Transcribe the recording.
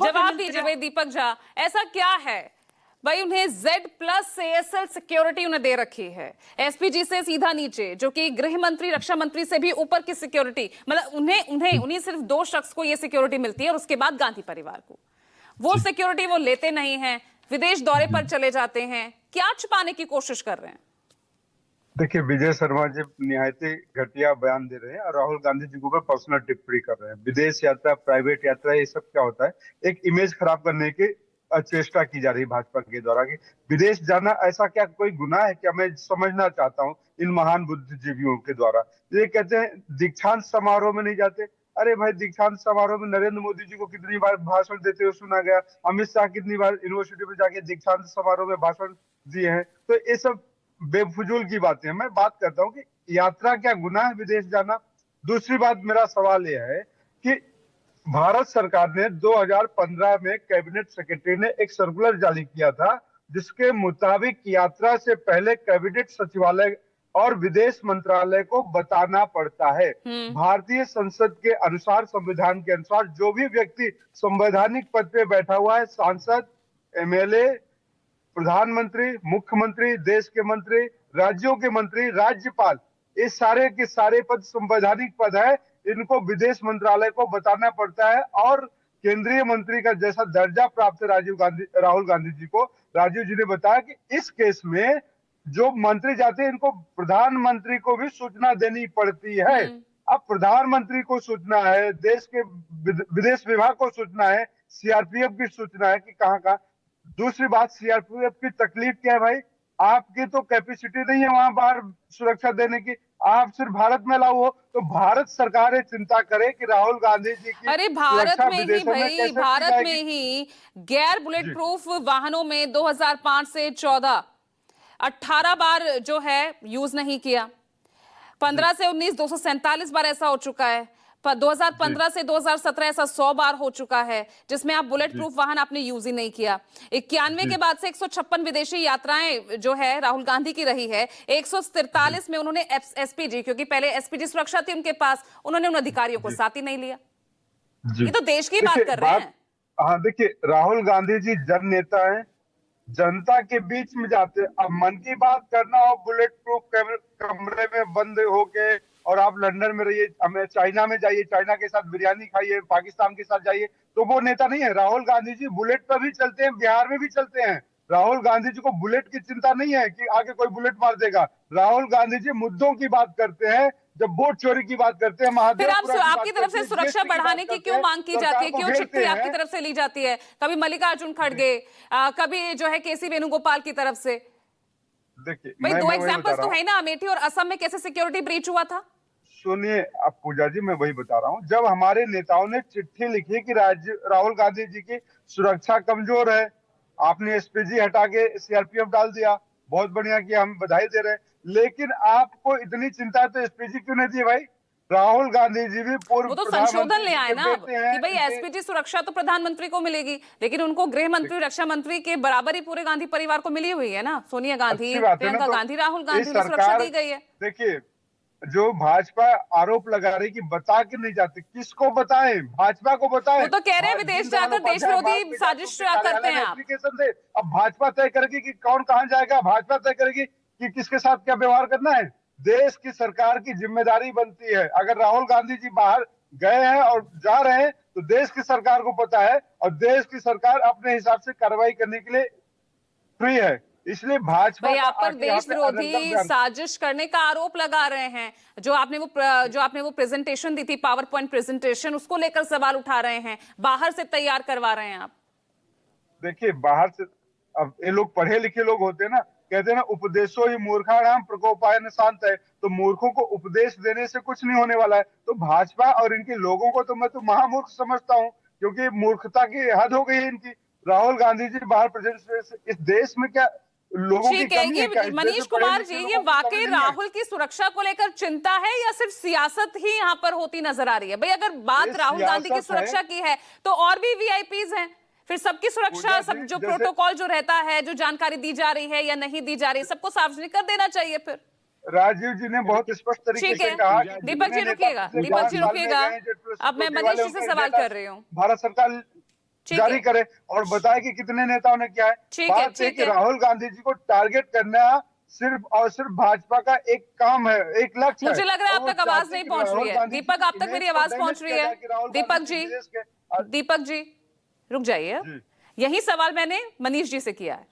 जवाब दीजिए भाई दीपक झा, ऐसा क्या है भाई उन्हें Z+ ASL सिक्योरिटी उन्हें दे रखी है, एसपीजी से सीधा नीचे, जो कि गृह मंत्री रक्षा मंत्री से भी ऊपर की सिक्योरिटी, मतलब उन्हीं सिर्फ 2 शख्स को यह सिक्योरिटी मिलती है और उसके बाद गांधी परिवार को वो सिक्योरिटी वो लेते नहीं हैं, विदेश दौरे पर चले जाते हैं, क्या छुपाने की कोशिश कर रहे हैं? देखिए, विजय शर्मा जी निहायत घटिया बयान दे रहे हैं और राहुल गांधी जी के ऊपर पर्सनल टिप्पणी कर रहे हैं। विदेश यात्रा, प्राइवेट यात्रा, ये सब क्या होता है? एक इमेज खराब करने की चेष्टा की जा रही है भाजपा के द्वारा कि विदेश जाना ऐसा क्या कोई गुनाह है क्या? मैं समझना चाहता हूँ इन महान बुद्धिजीवियों के द्वारा। ये कहते हैं दीक्षांत समारोह में नहीं जाते। अरे भाई, दीक्षांत समारोह में नरेंद्र मोदी जी को कितनी बार भाषण देते हुए सुना गया, अमित शाह कितनी बार यूनिवर्सिटी में जाके दीक्षांत समारोह में भाषण दिए हैं। तो ये सब बेफजूल की बातें हैं। मैं बात करता हूँ कि यात्रा क्या गुनाह है विदेश जाना? दूसरी बात, मेरा सवाल यह है कि भारत सरकार ने 2015 में कैबिनेट सेक्रेटरी ने एक सर्कुलर जारी किया था जिसके मुताबिक यात्रा से पहले कैबिनेट सचिवालय और विदेश मंत्रालय को बताना पड़ता है। भारतीय संसद के अनुसार, संविधान के अनुसार, जो भी व्यक्ति संवैधानिक पद पे बैठा हुआ है, सांसद, एमएलए, प्रधानमंत्री, मुख्यमंत्री, देश के मंत्री, राज्यों के मंत्री, राज्यपाल, ये सारे के सारे पद संवैधानिक पद है। इनको विदेश मंत्रालय को बताना पड़ता है और केंद्रीय मंत्री का जैसा दर्जा प्राप्त है राहुल गांधी जी को। राजीव जी ने बताया कि इस केस में जो मंत्री जाते हैं इनको प्रधानमंत्री को भी सूचना देनी पड़ती है। अब प्रधानमंत्री को सूचना है, देश के विदेश विभाग को सूचना है, सीआरपीएफ की सूचना है कि कहाँ कहाँ। दूसरी बात, सीआरपीएफ की तकलीफ क्या है भाई? आपकी तो कैपेसिटी नहीं है वहां बाहर सुरक्षा देने की, आप सिर्फ भारत में लाओ हो। तो भारत सरकार ये चिंता करे कि राहुल गांधी जी की अरे भारत में ही भाई, भारत में ही गैर बुलेट जी। प्रूफ वाहनों में 2005 से 14 18 बार जो है यूज नहीं किया, 15 से 19 247 बार ऐसा हो चुका है, 2015 से 2017 ऐसा 100 बार हो चुका है जिसमें आप बुलेट प्रूफ वाहन आपने यूज ही नहीं किया। 91 के बाद से 156 विदेशी यात्राएं जो है राहुल गांधी की रही है, 143 में उन्होंने एसपीजी, क्योंकि पहले एसपीजी सुरक्षा थी उनके पास, उन्होंने उन अधिकारियों को साथ ही नहीं लिया। ये तो देश की बात कर रहे हैं। हाँ, देखिए, राहुल गांधी जी जन नेता है, जनता के बीच में जाते। अब मन की बात करना हो बुलेट प्रूफ कमरे में बंद होके, और आप लंदन में रहिए, हमें चाइना में जाइए, चाइना के साथ बिरयानी खाइए, पाकिस्तान के साथ जाइए, तो वो नेता नहीं है। राहुल गांधी जी बुलेट पर भी चलते हैं, बिहार में भी चलते हैं। राहुल गांधी जी को बुलेट की चिंता नहीं है कि आगे कोई बुलेट मार देगा। राहुल गांधी जी मुद्दों की बात करते हैं। जब वोट चोरी की बात करते हैं, फिर आपकी तरफ से सुरक्षा बढ़ाने की क्यों मांग की जाती है, क्यों चिट्ठी आपकी तरफ से ली जाती है? कभी मल्लिकार्जुन खड़गे, कभी जो है केसी वेणुगोपाल की तरफ से। देखिए भाई 2 एग्जांपल्स तो है ना, अमेठी और असम में कैसे सिक्योरिटी ब्रीच हुआ था। सुनिए, अब पूजा जी, मैं वही बता रहा हूँ। जब हमारे नेताओं ने चिट्ठी लिखी कि राहुल गांधी जी की सुरक्षा कमजोर है, आपने एसपीजी हटा के सीआरपीएफ डाल दिया, बहुत बढ़िया किया, हम बधाई दे रहे हैं। लेकिन आपको इतनी चिंता है तो एसपीजी क्यों नहीं दी भाई? राहुल गांधी जी भी पूर्व, वो तो संशोधन ले आए ना कि भाई एसपीजी सुरक्षा तो प्रधानमंत्री को मिलेगी, लेकिन उनको गृह मंत्री, रक्षा मंत्री के बराबर ही पूरे गांधी परिवार को मिली हुई है ना। सोनिया गांधी, प्रियंका गांधी, राहुल गांधी, सुरक्षा दी गई है। देखिए, जो भाजपा आरोप लगा रही कि बता के नहीं जाते, किसको बताएं? भाजपा को बताएं। वो तो कह रहे हैं विदेश जाकर देश विरोधी साजिश करते हैं आप। एप्लीकेशन दे, अब भाजपा तय करेगी कि कौन कहां जाएगा, भाजपा तय करेगी कि किसके साथ क्या व्यवहार करना है। देश की सरकार की जिम्मेदारी बनती है। अगर राहुल गांधी जी बाहर गए हैं और जा रहे हैं तो देश की सरकार को पता है, और देश की सरकार अपने हिसाब से कार्रवाई करने के लिए फ्री है। इसलिए भाजपा आप पर देश विरोधी साजिश करने का आरोप लगा रहे हैं। जो आपने वो प्रेजेंटेशन दी थी, पावर पॉइंट प्रेजेंटेशन, उसको लेकर सवाल उठा रहे हैं, बाहर से तैयार करवा रहे हैं आप। देखिए, बाहर से, अब ये लोग पढ़े लिखे लोग होते हैं ना, कहते हैं ना, उपदेशो ही मूर्खाणाम प्रकोपायन शांत है। तो मूर्खों को उपदेश देने से कुछ नहीं होने वाला है। तो भाजपा और इनके लोगों को तो मैं तो महामूर्ख समझता हूँ, क्योंकि मूर्खता की हद हो गई है इनकी। राहुल गांधी जी बाहर प्रेजेंट, इस देश में क्या लोगों की कमी है? मनीष कुमार जी, ये वाकई राहुल की सुरक्षा को लेकर चिंता है या सिर्फ सियासत ही यहाँ पर होती नजर आ रही है? भाई अगर बात राहुल गांधी की सुरक्षा की है तो और भी वीआईपीज हैं, फिर सबकी सुरक्षा, सब जो प्रोटोकॉल जो रहता है, जो जानकारी दी जा रही है या नहीं दी जा रही, सबको सार्वजनिक कर देना चाहिए। फिर राजीव जी ने बहुत स्पष्ट तरीके से कहा। दीपक जी रुकिएगा, दीपक जी रुकिएगा, अब मैं मनीष जी से सवाल कर रही हूँ। भारत सरकार ठीक जारी है। करे और बताए कि कितने नेताओं ने किया है। ठीक है, बात है ठीक कि है। राहुल गांधी जी को टारगेट करना सिर्फ और सिर्फ भाजपा का एक काम है, एक लक्ष्य है। मुझे लग रहा है और आप वो तक आवाज चाहते हैं नहीं कि पहुंच रही राहुल है। गांधी जी दीपक, की आप तक इमेज मेरी को आवाज डैमेज पहुंच रही किया है? जाए कि राहुल दीपक गांधी जी, विदेश के दीपक जी रुक जाइए। जी। यही सवाल मैंने मनीष जी से किया है।